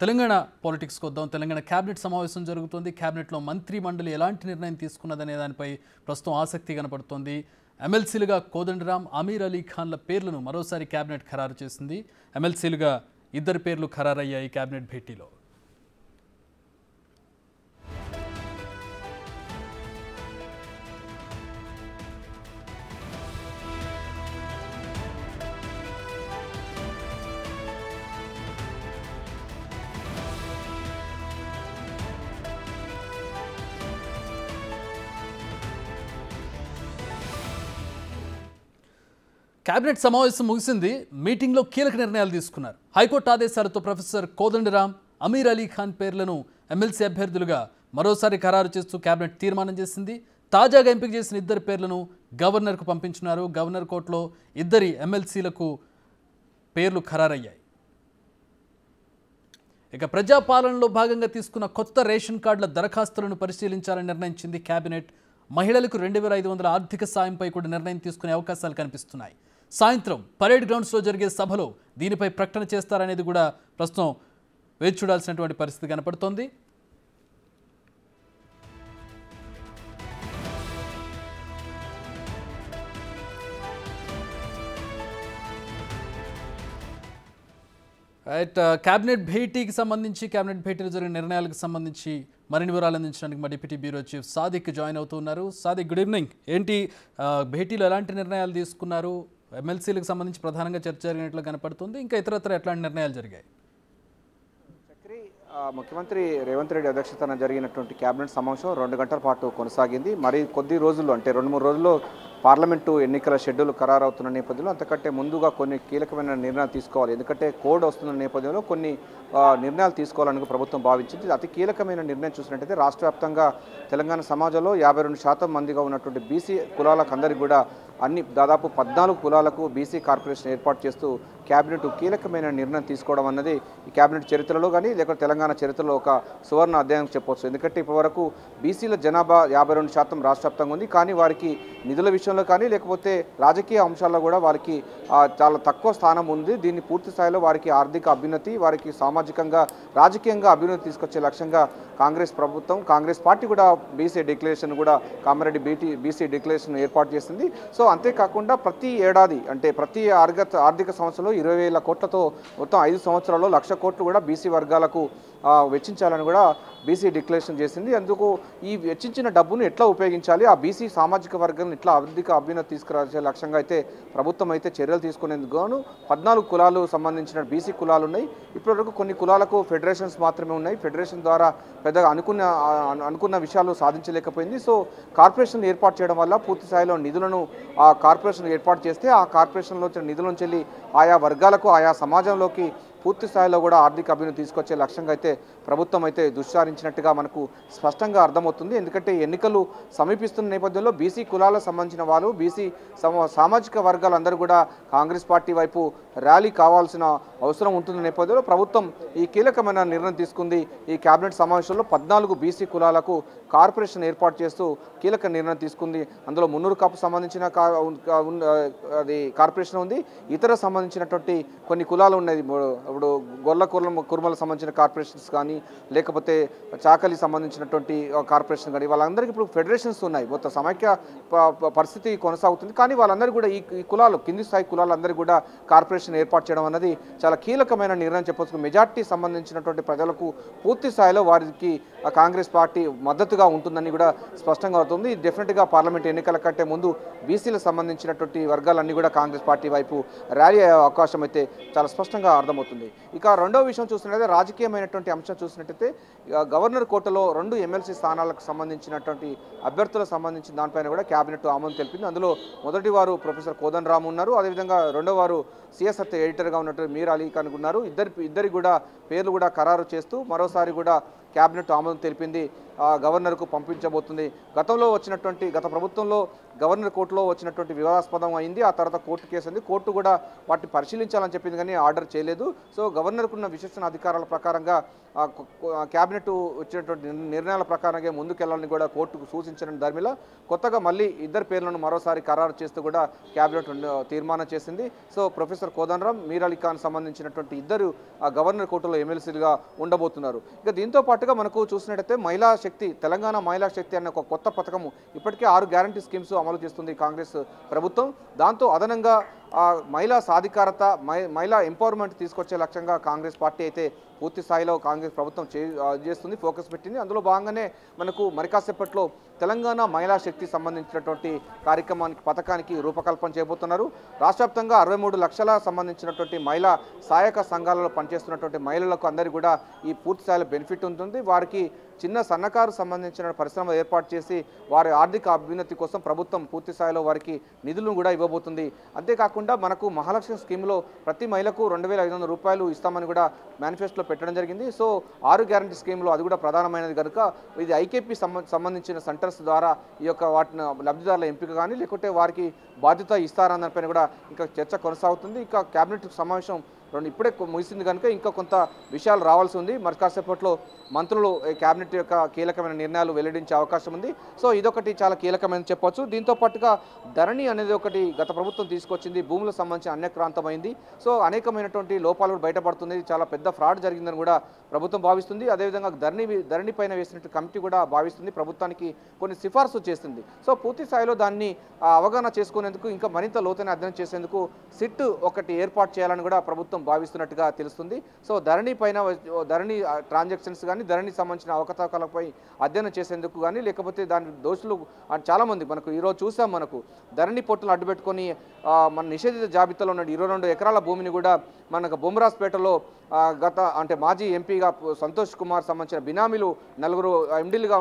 తెలంగాణ పాలిటిక్స్కి వద్దాం. తెలంగాణ క్యాబినెట్ సమావేశం జరుగుతుంది. క్యాబినెట్లో మంత్రి మండలి ఎలాంటి నిర్ణయం తీసుకున్నదనే దానిపై ప్రస్తుతం ఆసక్తి కనపడుతోంది. ఎమ్మెల్సీలుగా కోదండరాం, అమీర్ అలీ ఖాన్ల పేర్లను మరోసారి క్యాబినెట్ ఖరారు చేసింది. ఎమ్మెల్సీలుగా ఇద్దరు పేర్లు ఖరారయ్యాయి క్యాబినెట్ భేటీలో. క్యాబినెట్ సమావేశం ముగిసింది. మీటింగ్లో కీలక నిర్ణయాలు తీసుకున్నారు. హైకోర్టు ఆదేశాలతో ప్రొఫెసర్ కోదండరాం, అమీర్ అలీ ఖాన్ పేర్లను ఎమ్మెల్సీ అభ్యర్థులుగా మరోసారి ఖరారు చేస్తూ క్యాబినెట్ తీర్మానం చేసింది. తాజాగా ఎంపిక చేసిన ఇద్దరు పేర్లను గవర్నర్కు పంపించున్నారు. గవర్నర్ కోర్టులో ఇద్దరి ఎమ్మెల్సీలకు పేర్లు ఖరారయ్యాయి. ఇక ప్రజాపాలనలో భాగంగా తీసుకున్న కొత్త రేషన్ కార్డుల దరఖాస్తులను పరిశీలించాలని నిర్ణయించింది క్యాబినెట్. మహిళలకు 2500 ఆర్థిక సాయంపై కూడా నిర్ణయం తీసుకునే అవకాశాలు కనిపిస్తున్నాయి. సాయంత్రం పరేడ్ గ్రౌండ్స్లో జరిగే సభలో దీనిపై ప్రకటన చేస్తారనేది కూడా ప్రస్తుతం వేచి చూడాల్సినటువంటి పరిస్థితి కనపడుతోంది. రైట్, క్యాబినెట్ భేటీకి సంబంధించి క్యాబినెట్ భేటీలో జరిగిన నిర్ణయాలకు సంబంధించి మరిన్ని వివరాలు అందించడానికి మా deputy bureau chief Sadiq join అవుతున్నారు. Sadiq, good evening. ఏంటి భేటీలో ఎలాంటి నిర్ణయాలు తీసుకున్నారు? ఎమ్మెల్సీలకు సంబంధించి ప్రధానంగా చర్చ జరిగినట్లు కనపడుతుంది. ఇంకా ఇతరత్ర ఎట్లాంటి నిర్ణయాలు జరిగాయి? ముఖ్యమంత్రి రేవంత్ రెడ్డి అధ్యక్షతన జరిగినటువంటి క్యాబినెట్ సమావేశం 2 గంటల పాటు కొనసాగింది. మరి కొద్ది రోజుల్లో అంటే 2-3 రోజుల్లో పార్లమెంటు ఎన్నికల షెడ్యూల్ ఖరారవుతున్న నేపథ్యంలో అంతకంటే ముందుగా కొన్ని కీలకమైన నిర్ణయాలు తీసుకోవాలి. ఎందుకంటే కోడ్ వస్తున్న నేపథ్యంలో కొన్ని నిర్ణయాలు తీసుకోవాలని ప్రభుత్వం భావించింది. అతి కీలకమైన నిర్ణయం చూసినట్టయితే రాష్ట్ర వ్యాప్తంగా తెలంగాణ సమాజంలో 52% మందిగా ఉన్నటువంటి బీసీ కులాలకు అందరికీ కూడా దాదాపు 14 కులాలకు బీసీ కార్పొరేషన్ ఏర్పాటు చేస్తూ క్యాబినెట్ కీలకమైన నిర్ణయం తీసుకోవడం అన్నది ఈ క్యాబినెట్ చరిత్రలో కానీ లేకపోతే తెలంగాణ చరిత్రలో ఒక సువర్ణ అధ్యాయం చెప్పవచ్చు. ఎందుకంటే ఇప్పటివరకు బీసీల జనాభా 52% రాష్ట్ర వ్యాప్తంగా ఉంది. కానీ వారికి నిధుల విషయంలో కానీ లేకపోతే రాజకీయ అంశాల్లో కూడా వారికి చాలా తక్కువ స్థానం ఉంది. దీన్ని పూర్తి స్థాయిలో వారికి ఆర్థిక అభ్యున్నతి, వారికి సామాజికంగా రాజకీయంగా అభ్యున్నతి తీసుకొచ్చే లక్ష్యంగా కాంగ్రెస్ ప్రభుత్వం, కాంగ్రెస్ పార్టీ కూడా బీసీ డిక్లరేషన్ కూడా కామారెడ్డి బీసీ డిక్లరేషన్ ఏర్పాటు చేసింది. సో అంతేకాకుండా ప్రతి ఏడాది అంటే ప్రతి ఆర్థిక సంవత్సరంలో 20,000 కోట్లతో మొత్తం 5 సంవత్సరాల్లో 1,00,000 కోట్లు కూడా బీసీ వర్గాలకు వెచ్చించాలని కూడా బీసీ డిక్లరేషన్ చేసింది. అందుకు ఈ వెచ్చించిన డబ్బును ఎట్లా ఉపయోగించాలి, ఆ బీసీ సామాజిక వర్గాలను ఎట్లా ఆర్థిక అభ్యున్నతి తీసుకురాచే లక్ష్యంగా అయితే ప్రభుత్వం అయితే చర్యలు తీసుకునేందుకు గాను 14 కులాలు సంబంధించిన బీసీ కులాలు ఉన్నాయి. ఇప్పటివరకు కొన్ని కులాలకు ఫెడరేషన్స్ మాత్రమే ఉన్నాయి. ఫెడరేషన్ ద్వారా పెద్దగా అనుకున్న విషయాలు సాధించలేకపోయింది. సో కార్పొరేషన్ ఏర్పాటు చేయడం వల్ల పూర్తి స్థాయిలో నిధులను ఆ కార్పొరేషన్ ఏర్పాటు చేస్తే ఆ కార్పొరేషన్లో వచ్చిన నిధుల నుంచి వెళ్ళి ఆయా వర్గాలకు ఆయా సమాజంలోకి పూర్తి స్థాయిలో కూడా ఆర్థిక అభివృద్ధి తీసుకొచ్చే లక్ష్యంగా అయితే ప్రభుత్వం అయితే దుశ్చారించినట్టుగా మనకు స్పష్టంగా అర్థమవుతుంది. ఎందుకంటే ఎన్నికలు సమీపిస్తున్న నేపథ్యంలో బీసీ కులాలకు సంబంధించిన వాళ్ళు బీసీ సామాజిక వర్గాలందరూ కూడా కాంగ్రెస్ పార్టీ వైపు ర్యాలీ కావాల్సిన అవసరం ఉంటున్న నేపథ్యంలో ప్రభుత్వం ఈ కీలకమైన నిర్ణయం తీసుకుంది. ఈ కేబినెట్ సమావేశంలో 14 బీసీ కులాలకు కార్పొరేషన్ ఏర్పాటు చేస్తూ కీలక నిర్ణయం తీసుకుంది. అందులో మున్నూరు కాపు సంబంధించిన అది కార్పొరేషన్ ఉంది. ఇతర సంబంధించినటువంటి కొన్ని కులాలు ఉన్నాయి. ఇప్పుడు గొల్ల కుర్మలకు సంబంధించిన కార్పొరేషన్స్ కానీ లేకపోతే చాకలి సంబంధించినటువంటి కార్పొరేషన్ కానీ వాళ్ళందరికీ ఇప్పుడు ఫెడరేషన్స్ ఉన్నాయి. మొత్తం సమైక్య పరిస్థితి కొనసాగుతుంది. కానీ వాళ్ళందరూ కూడా ఈ కులాలు కింది స్థాయి కులాలందరూ కూడా కార్పొరేషన్ ఏర్పాటు చేయడం అనేది చాలా కీలకమైన నిర్ణయం చెప్పవచ్చు. మెజార్టీ సంబంధించినటువంటి ప్రజలకు పూర్తి స్థాయిలో వారికి కాంగ్రెస్ పార్టీ మద్దతుగా ఉంటుందని కూడా స్పష్టంగా అవుతుంది. డెఫినెట్గా పార్లమెంట్ ఎన్నికల కంటే ముందు బీసీలకు సంబంధించినటువంటి వర్గాలన్నీ కూడా కాంగ్రెస్ పార్టీ వైపు ర్యాలీ అయ్యే అవకాశం అయితే చాలా స్పష్టంగా అర్థమవుతుంది. ఇక రెండవ విషయం చూసినట్లయితే రాజకీయమైనటువంటి అంశం చూసినట్టయితే గవర్నర్ కోటలో 2 ఎమ్మెల్సీ స్థానాలకు సంబంధించినటువంటి అభ్యర్థులకు సంబంధించిన దానిపైన కూడా క్యాబినెట్ ఆమోదం తెలిపింది. అందులో మొదటి వారు ప్రొఫెసర్ కోదండరాం ఉన్నారు. అదేవిధంగా రెండో వారు సిఎస్ఆర్ ఎడిటర్గా ఉన్నటువంటి మీర్ అలీ ఖాన్ ఉన్నారు. ఇద్దరి కూడా పేర్లు కూడా ఖరారు చేస్తూ మరోసారి కూడా క్యాబినెట్ ఆమోదం తెలిపింది. గవర్నర్కు పంపించబోతుంది. గత ప్రభుత్వంలో గవర్నర్ కోర్టులో వచ్చినటువంటి వివాదాస్పదం అయింది. ఆ తర్వాత కోర్టు కేసు ఉంది. కోర్టు కూడా వాటిని పరిశీలించాలని చెప్పింది కానీ ఆర్డర్ చేయలేదు. సో గవర్నర్కున్న విశేషణ అధికారాల ప్రకారంగా క్యాబినెట్ వచ్చినటువంటి నిర్ణయాల ప్రకారంగా ముందుకెళ్లాలని కూడా కోర్టుకు సూచించిన ధర్మిలా కొత్తగా మళ్ళీ ఇద్దరు పేర్లను మరోసారి ఖరారు చేస్తూ కూడా క్యాబినెట్ తీర్మానం చేసింది. సో ప్రొఫెసర్ కోదండరాం, మీర్ అలీ ఖాన్ సంబంధించినటువంటి ఇద్దరు గవర్నర్ కోర్టులో ఎమ్మెల్సీలుగా ఉండబోతున్నారు. ఇక దీంతో పాటుగా మనకు చూసినట్టయితే మహిళా శక్తి, తెలంగాణ మహిళా శక్తి అనే ఒక కొత్త పథకము ఇప్పటికే 6 గ్యారంటీ స్కీమ్స్ అమలు చేస్తుంది కాంగ్రెస్ ప్రభుత్వం. దాంతో అదనంగా మహిళా సాధికారత, మహిళా ఎంపవర్మెంట్ తీసుకొచ్చే లక్ష్యంగా కాంగ్రెస్ పార్టీ అయితే పూర్తి స్థాయిలో కాంగ్రెస్ ప్రభుత్వం చేస్తుంది, ఫోకస్ పెట్టింది. అందులో భాగంగానే మనకు మరి కాసేపట్లో తెలంగాణ మహిళా శక్తి సంబంధించినటువంటి పథకానికి రూపకల్పన చేయబోతున్నారు. రాష్ట్ర వ్యాప్తంగా 63 లక్షల సంబంధించినటువంటి మహిళా సహాయక సంఘాలలో పనిచేస్తున్నటువంటి మహిళలకు అందరికీ కూడా ఈ పూర్తి స్థాయిలో బెనిఫిట్ ఉంటుంది. వారికి చిన్న సన్నకారు సంబంధించిన పరిశ్రమ ఏర్పాటు చేసి వారి ఆర్థిక అభ్యున్నతి కోసం ప్రభుత్వం పూర్తి స్థాయిలో వారికి నిధులను కూడా ఇవ్వబోతుంది. అంతేకాకుండా మనకు మహాలక్ష్మి స్కీమ్లో ప్రతి మహిళకు 2,500 రూపాయలు ఇస్తామని కూడా మేనిఫెస్టోలో పెట్టడం జరిగింది. సో 6 గ్యారంటీ స్కీమ్లో అది కూడా ప్రధానమైనది కనుక ఇది ఐకేపీ సంబంధించిన సెంటర్స్ ద్వారా ఈ యొక్క వాటిని లబ్ధిదారుల ఎంపిక కానీ లేకుంటే వారికి బాధ్యత ఇస్తారన్న దానిపైన కూడా ఇంకా చర్చ కొనసాగుతుంది. ఇంకా క్యాబినెట్ సమావేశం ఇప్పుడే ముగిసింది కనుక ఇంకా కొంత విషయాలు రావాల్సి ఉంది. మరి కాసేపట్లో మంత్రులు క్యాబినెట్ యొక్క కీలకమైన నిర్ణయాలు వెల్లడించే అవకాశం ఉంది. సో ఇదొకటి చాలా కీలకమైన చెప్పొచ్చు. దీంతో పాటుగా ధరణి అనేది ఒకటి గత ప్రభుత్వం తీసుకొచ్చింది, భూములకు సంబంధించి అన్యక్రాంతమైంది. సో అనేకమైనటువంటి లోపాలు కూడా బయటపడుతుంది, చాలా పెద్ద ఫ్రాడ్ జరిగిందని కూడా ప్రభుత్వం భావిస్తుంది. అదేవిధంగా ధరణి పైన వేసినట్టు కమిటీ కూడా భావిస్తుంది, ప్రభుత్వానికి కొన్ని సిఫార్సు చేస్తుంది. సో పూర్తి స్థాయిలో దాన్ని అవగాహన చేసుకునేందుకు ఇంకా మరింత లోతైన అధ్యయనం చేసేందుకు సిట్ ఒకటి ఏర్పాటు చేయాలని కూడా ప్రభుత్వం భావిస్తున్నట్టుగా తెలుస్తుంది. సో ధరణి ట్రాన్సాక్షన్స్ కానీ ధరణి సంబంధించిన అవకతవకలపై అధ్యయనం చేసేందుకు కానీ లేకపోతే దాని దోషులు చాలామంది మనకు ఈరోజు చూసాం, మనకు ధరణి పొట్టులు అడ్డుపెట్టుకొని మన నిషేధిత జాబితాలో ఉన్న 22 ఎకరాల భూమిని కూడా మనకు బొమ్మరాజ్పేటలో మాజీ ఎంపీగా సంతోష్ కుమార్ సంబంధించిన బినామీలు 4 ఎండీలుగా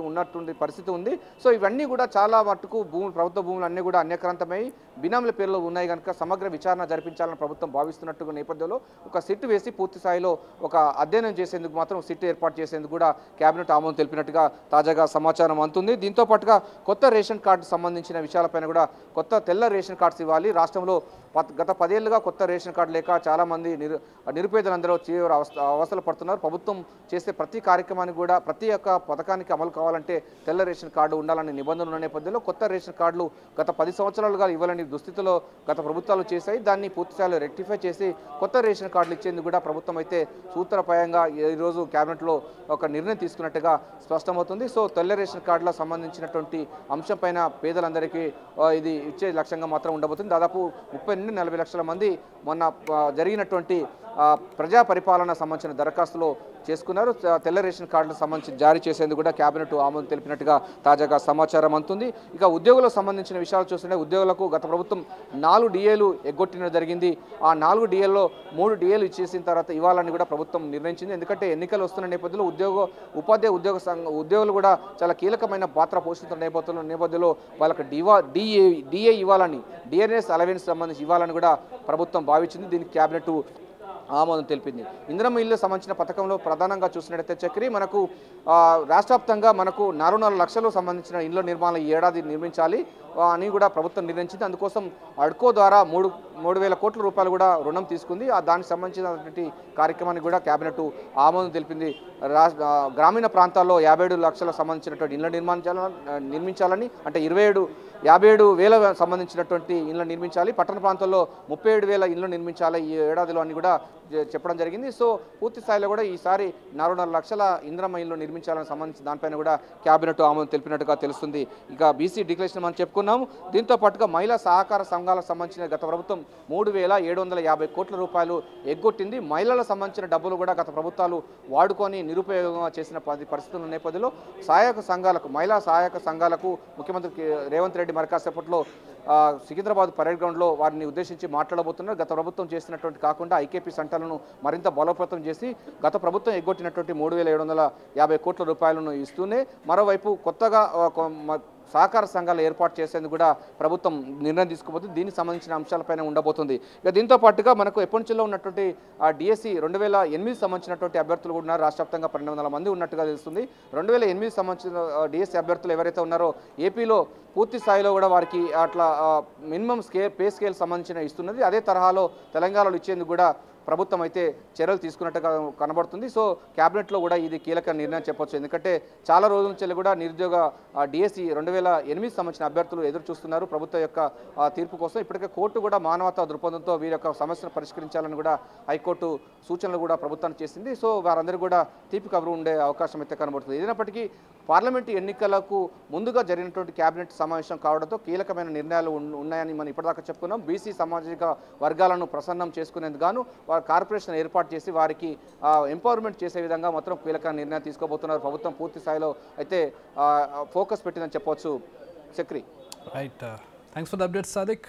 ఉన్నటువంటి పరిస్థితి ఉంది. సో ఇవన్నీ కూడా చాలా మట్టుకు ప్రభుత్వ భూములు అన్నీ కూడా అన్యక్రాంతమై బినామీల పేర్లో ఉన్నాయి కనుక సమగ్ర విచారణ జరిపించాలని ప్రభుత్వం భావిస్తున్నట్టుగా నేపథ్యంలో ఒక సిట్ వేసి పూర్తి స్థాయిలో ఒక అధ్యయనం చేసేందుకు మాత్రం సిట్ ఏర్పాటు చేసేందుకు కూడా కేబినెట్ ఆమోదం తెలిపినట్టుగా తాజాగా సమాచారం అందుతుంది. దీంతో పాటుగా కొత్త రేషన్ కార్డు సంబంధించిన విషయాలపైన కూడా కొత్త తెల్ల రేషన్ కార్డ్స్ ఇవ్వాలి. రాష్ట్రంలో గత 10 ఏళ్లుగా కొత్త రేషన్ కార్డు లేక చాలామంది నిరుపేదలందరూ తీవ్ర అవస్థలు పడుతున్నారు. ప్రభుత్వం చేసే ప్రతి కార్యక్రమానికి కూడా ప్రతి ఒక్క పథకానికి అమలు కావాలంటే తెల్ల రేషన్ కార్డు ఉండాలనే నిబంధనలు ఉన్న నేపథ్యంలో కొత్త రేషన్ కార్డులు గత 10 సంవత్సరాలుగా ఇవ్వాలని దుస్థితిలో గత ప్రభుత్వాలు చేశాయి. దాన్ని పూర్తిస్థాయిలో రెక్టిఫై చేసి కొత్త రేషన్ కార్డులు ఇచ్చేందుకు కూడా ప్రభుత్వం అయితే సూత్రప్రాయంగా ఈరోజు కేబినెట్లో ఒక నిర్ణయం తీసుకున్నట్టుగా స్పష్టమవుతుంది. సో తెల్ల రేషన్ కార్డులకు సంబంధించినటువంటి అంశంపైన పేదలందరికీ ఇది ఇచ్చే లక్ష్యంగా మాత్రం ఉండబోతుంది. దాదాపు 30 నుండి 40 లక్షల మంది మొన్న జరిగినటువంటి ప్రజా పరిపాలన సంబంధించిన దరఖాస్తులో చేసుకున్నారు. తెల్ల రేషన్ కార్డులకు సంబంధించి జారీ చేసేందుకు కూడా కేబినెట్ ఆమోదం తెలిపినట్టుగా తాజాగా సమాచారం అందుతుంది. ఇక ఉద్యోగులకు సంబంధించిన విషయాలు చూస్తుంటే ఉద్యోగులకు గత ప్రభుత్వం 4 డిఏలు ఎగ్గొట్టిన జరిగింది. ఆ 4 డిఏల్లో 3 డిఏలు ఇచ్చేసిన తర్వాత ఇవ్వాలని కూడా ప్రభుత్వం నిర్ణయించింది. ఎందుకంటే ఎన్నికలు వస్తున్న నేపథ్యంలో ఉపాధ్యాయ ఉద్యోగులు కూడా చాలా కీలకమైన పాత్ర పోషిస్తున్న నేపథ్యంలో వాళ్ళకి డిఏ ఇవ్వాలని, డిఆర్ఎస్ అలవెన్స్ సంబంధించి ఇవ్వాలని కూడా ప్రభుత్వం భావించింది. దీనికి కేబినెట్ ఆమోదం తెలిపింది. ఇందిరమ్మ ఇల్లు సంబంధించిన పథకంలో ప్రధానంగా చూసినట్టయితే చక్రి మనకు రాష్ట్ర వ్యాప్తంగా మనకు 4 లక్షలు సంబంధించిన ఇళ్ల నిర్మాణాలు ఈ ఏడాది నిర్మించాలి అని కూడా ప్రభుత్వం నిర్ణయించింది. అందుకోసం అడ్కో ద్వారా 3,000 కోట్ల రూపాయలు కూడా రుణం తీసుకుంది. దానికి సంబంధించినటువంటి కార్యక్రమానికి కూడా కేబినెట్ ఆమోదం తెలిపింది. గ్రామీణ ప్రాంతాల్లో 57 లక్షలకు సంబంధించినటువంటి ఇళ్ల నిర్మించాలని, అంటే 57,000 సంబంధించినటువంటి ఇళ్లు నిర్మించాలి. పట్టణ ప్రాంతాల్లో 37,000 ఇళ్లు నిర్మించాలి ఈ ఏడాదిలో అని కూడా చెప్పడం జరిగింది. సో పూర్తి స్థాయిలో కూడా ఈసారి 4.5 లక్షల ఇందిరమ్మ ఇళ్లు నిర్మించాలని సంబంధించి దానిపైన కూడా కేబినెట్ ఆమోదం తెలిపినట్టుగా తెలుస్తుంది. ఇక బీసీ డిక్లరేషన్ మనం చెప్పుకున్నాము. దీంతో పాటుగా మహిళా సహకార సంఘాలకు సంబంధించిన గత ప్రభుత్వం 3,750 కోట్ల రూపాయలు ఎగ్గొట్టింది. మహిళలకు సంబంధించిన డబ్బులు కూడా గత ప్రభుత్వాలు వాడుకొని నిరుపయోగంగా చేసిన పరిస్థితుల నేపథ్యంలో మహిళా సహాయక సంఘాలకు ముఖ్యమంత్రి రేవంత్ రెడ్డి మరి కాసేపట్లో సికింద్రాబాద్ పరేడ్ గ్రౌండ్లో వారిని ఉద్దేశించి మాట్లాడబోతున్నారు. గత ప్రభుత్వం చేసినటువంటి కాకుండా ఐకేపీ సెంటర్లను మరింత బలోపేతం చేసి గత ప్రభుత్వం ఎగ్గొట్టినటువంటి 3,750 కోట్ల రూపాయలను ఇస్తూనే మరోవైపు కొత్తగా సహకార సంఘాలు ఏర్పాటు చేసేందుకు కూడా ప్రభుత్వం నిర్ణయం తీసుకోబోతుంది. దీనికి సంబంధించిన అంశాలపైన ఉండబోతుంది. ఇక దీంతో పాటుగా మనకు ఎప్పటిలో ఉన్నటువంటి డిఎస్సి 2008 సంబంధించినటువంటి అభ్యర్థులు కూడా ఉన్నారు. రాష్ట్ర వ్యాప్తంగా 1200 మంది ఉన్నట్టుగా తెలుస్తుంది. 2008 సంబంధించిన డిఎస్సి అభ్యర్థులు ఎవరైతే ఉన్నారో ఏపీలో పూర్తి స్థాయిలో కూడా వారికి అట్లా మినిమం పే స్కేల్ సంబంధించిన ఇస్తున్నది. అదే తరహాలో తెలంగాణలో ఇచ్చేందుకు కూడా ప్రభుత్వం అయితే చర్యలు తీసుకున్నట్టుగా కనబడుతుంది. సో క్యాబినెట్లో కూడా ఇది కీలక నిర్ణయం చెప్పొచ్చు. ఎందుకంటే చాలా రోజుల నుంచి కూడా నిరుద్యోగ డిఎస్సి 2008 సంబంధించిన అభ్యర్థులు ఎదురు చూస్తున్నారు ప్రభుత్వం యొక్క తీర్పు కోసం. ఇప్పటికే కోర్టు కూడా మానవతా దృక్పథంతో వీరి యొక్క సమస్యను పరిష్కరించాలని కూడా హైకోర్టు సూచనలు కూడా ప్రభుత్వానికి చేసింది. సో వారందరూ కూడా తీపి కబురు ఉండే అవకాశం అయితే కనబడుతుంది. ఏదైనప్పటికీ పార్లమెంటు ఎన్నికలకు ముందుగా జరిగినటువంటి కేబినెట్ సమావేశం కావడంతో కీలకమైన నిర్ణయాలు ఉన్నాయని మనం ఇప్పటిదాకా చెప్పుకున్నాం. బీసీ సామాజిక వర్గాలను ప్రసన్నం చేసుకునేందుకు గాను వారి కార్పొరేషన్ ఏర్పాటు చేసి వారికి ఎంపవర్మెంట్ చేసే విధంగా మాత్రం కీలక నిర్ణయం తీసుకోబోతున్నారు. ప్రభుత్వం పూర్తి స్థాయిలో అయితే ఫోకస్ పెట్టిందని చెప్పవచ్చు. Chakri, right, thanks for the update Sadiq.